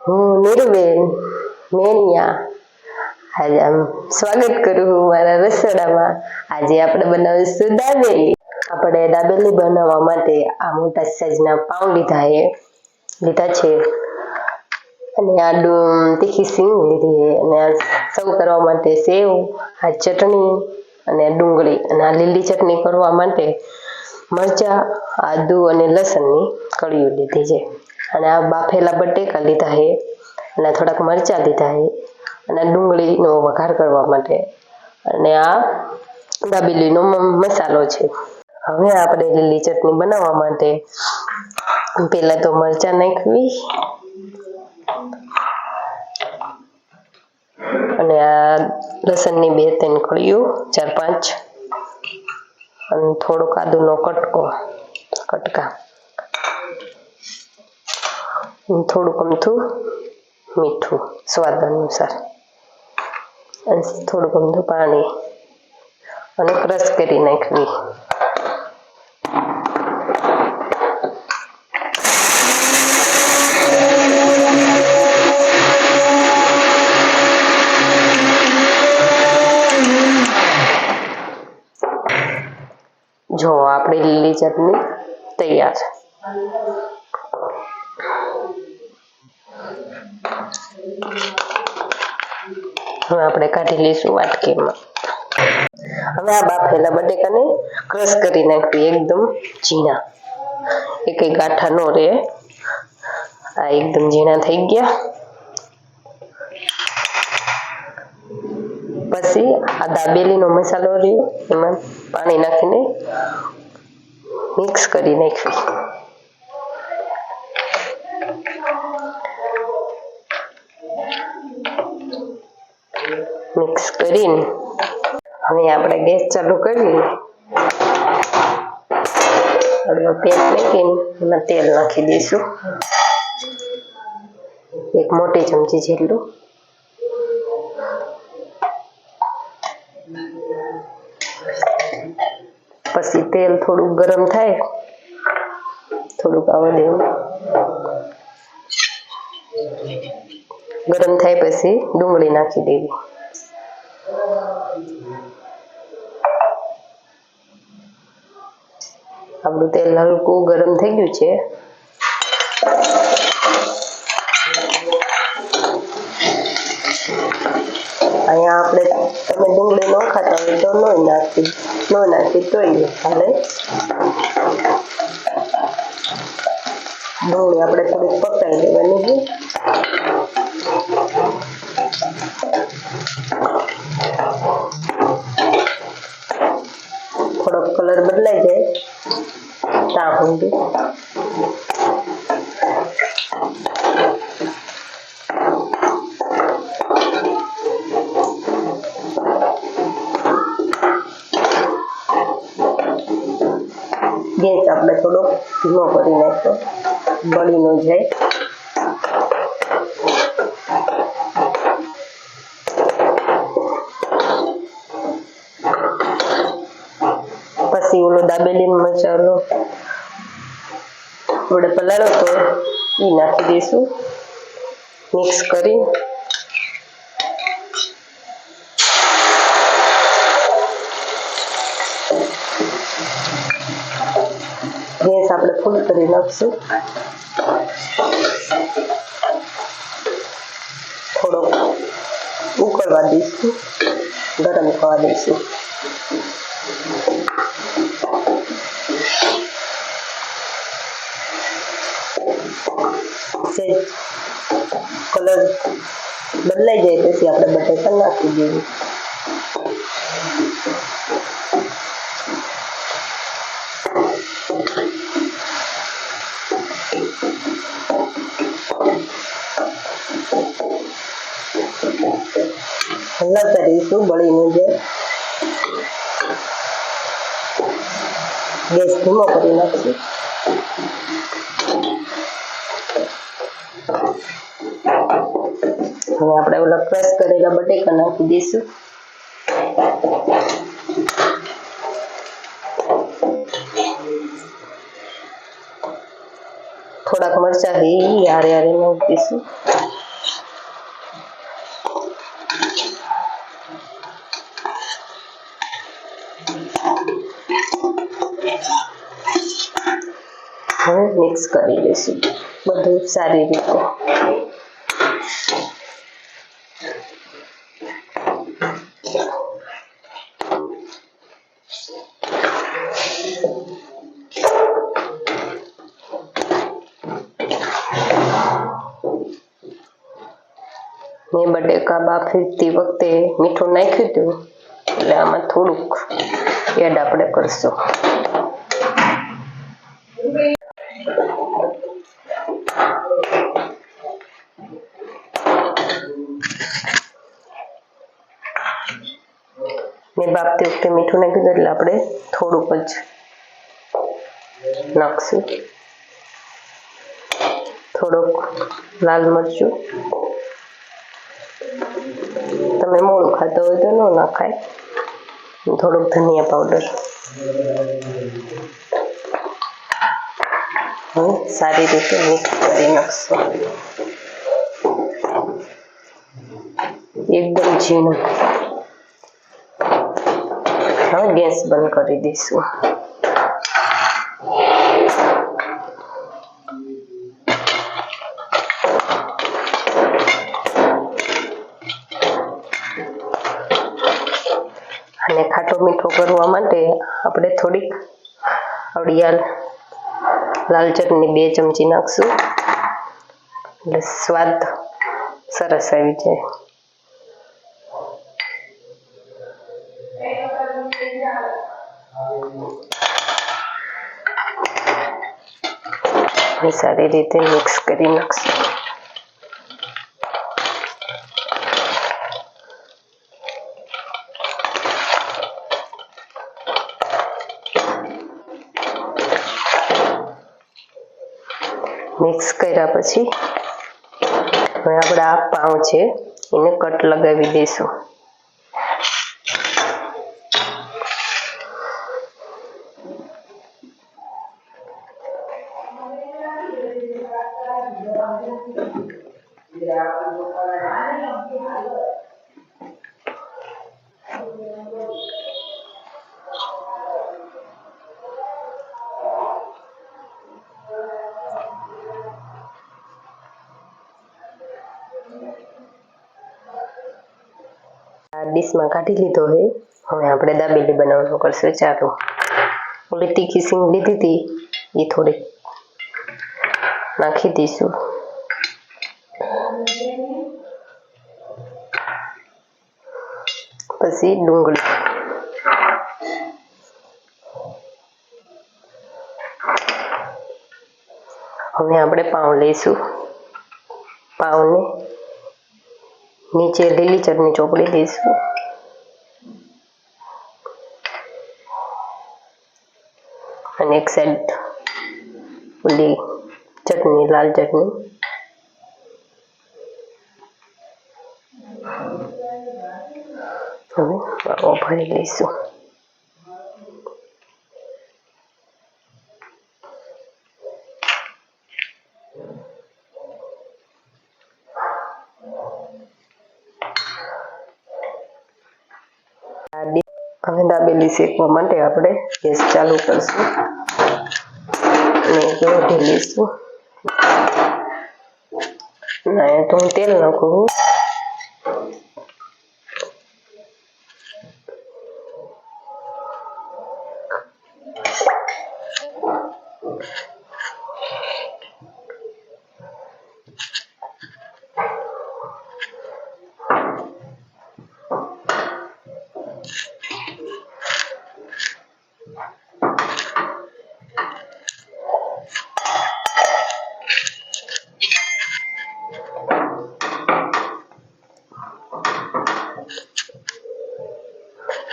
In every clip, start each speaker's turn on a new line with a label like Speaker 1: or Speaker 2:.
Speaker 1: હું નીરુબેન મેનિયા આજે સ્વાગત કરું હું મારા રસોડામાં। આજે આપણે બનાવીશું દાબેલી। આપણે દાબેલી બનાવવા માટે આ મોટા સાઈઝના પાઉં લીધા છે અને આ તીખી સિંગ લીધી છે અને આ સર્વ કરવા માટે સેવ, આ ચટણી અને ડુંગળી અને આ લીલી ચટણી કરવા માટે મરચા, આદુ અને લસણની કળીઓ લીધી છે અને આ બાફેલા બટેકા લીધા છે અને થોડાક મરચા લીધા છે અને ડુંગળીનો વઘાર કરવા માટે અને આ દાબેલીનો મસાલો છે। હવે આપણે લીલી ચટણી બનાવવા માટે પહેલા તો મરચા નાખવી અને આ લસણની 2-3 કળીઓ, 4-5 અને થોડોક આદુનો કટકા, થોડુંક અમથું મીઠું સ્વાદ અનુસાર અને થોડુંક અમથું પાણી અને ક્રશ કરી નાખવી। જો આપણી લીલી ચટણી તૈયાર। હવે આપણે કાઢી લઈશું વાટકીમાં। હવે આ બાફેલા બટેકાને ક્રશ કરી નાખવી એકદમ ઝીણા, એક ગાંઠા નો રહે। આ એકદમ ઝીણા થઈ ગયા। પછી આ દાબેલીનો મસાલો રહ્યો એમાં પાણી નાખીને મિક્સ કરી નાખવી। મિક્સ કરીને હવે આપણે ગેસ ચાલુ કરી પેન નાખીને એમાં તેલ નાખી દઈશું, એક મોટી ચમચી જેટલું। પછી તેલ થોડું ગરમ થાય, થોડુંક આવવા દેવું, ગરમ થાય પછી ડુંગળી નાખી દેવી। આપણું તેલ હલકું ગરમ થઈ ગયું છે। અહીંયા આપણે તમે ડુંગળી ન ખાતા હોય તો ન નાખી તોય ચાલે। ડુંગળી આપણે થોડીક પકાવી લેવાની છે। થોડોક કલર બદલાઈ જાય ત્યાં સુધી ગેસ આપણે થોડો ધીમો કરી નાખો, બળી ન જાય। પછી ઓલો દાબેલીનો મસાલો આપણે પલાળો તો એ નાખી દઈશું, મિક્સ કરી ગેસ આપણે ફૂલ કરી નાખશું। થોડોક ઉકળવા દઈશું, ગરમ થવા દઈશું। કલર બદલાઈ જાય પછી આપણે બટેકા નાખી દઈએ। હલાવતા રહીશું, બળી ન જાય। ગેસ ધીમો કરી નાખશું। હવે આપણે ઓલા ક્રશ કરેલા બટેકા નાખી દઈશું। થોડાક મરચાં હારે નાખી દઈશું। હવે મિક્સ કરી લઈશું બધું સારી રીતે। મેં બટેકા બાફતી વખતે મીઠું નાખ્યું હતું, એટલે આમાં થોડુંક એડ આપણે કરશું। મેં બાફતી વખતે મીઠું નાખ્યું એટલે આપણે થોડુંક જ નાખશું। થોડુંક લાલ મરચું, તમે મોળું ખાતા હોય તો ન નાખાય। થોડુંક ધનિયા પાવડર, હવે સારી રીતે મિક્સ કરી નાખશું એકદમ ઝીણું। હવે ગેસ બંધ કરી દઈશું। અને ખાટો મીઠો કરવા માટે આપણે થોડીક અળિયાળ લાલ ચટણી 2 ચમચી નાખશું, એટલે સ્વાદ સરસ આવી જાય। સારી રીતે મિક્સ કરી નાખશું। મિક્સ કર્યા પછી હવે આપણે આ પાઉં છે એને કટ લગાવી દઈશું। ડીશમાં કાઢી લીધો છે। હવે આપણે દાબેલી બનાવવાનું કરશું ચાલુ। ઓલી તીખી સિંગ લીધી હતી એ થોડી નાખી દઈશું। પછી ડુંગળી, હવે આપણે પાઉં લઈશું। પાઉંને નીચે લીલી ચટણી ચોપડી દઈશું, અને એક સાઈડ ઓલી ચટણી લાલ ચટણી। હવે પાઉં ભરી લઈશું। હવે દાબેલી શેકવા માટે આપણે ગેસ ચાલુ કરશું અને રોટી લઈશું। ના તો હું તેલ નાખું।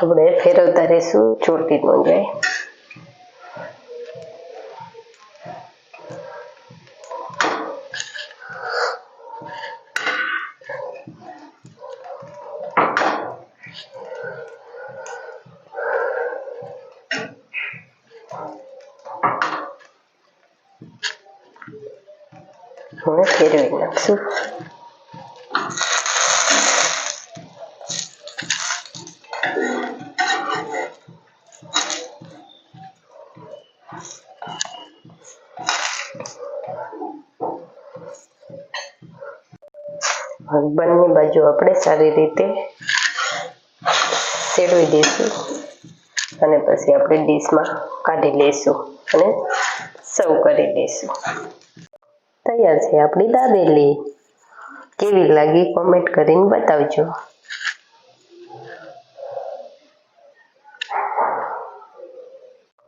Speaker 1: આપણે ફેરવતા રહીશું, ચોટી ન જાય। હવે ફેરવી નાખશું। બંને બાજુ આપણે સારી રીતે શેડવી દઈશું અને પછી આપણે ડીશમાં કાઢી લઈશું અને સર્વ કરી લઈશું. તૈયાર છે આપણી દાબેલી. કેવી લાગી કોમેન્ટ કરીને બતાવજો.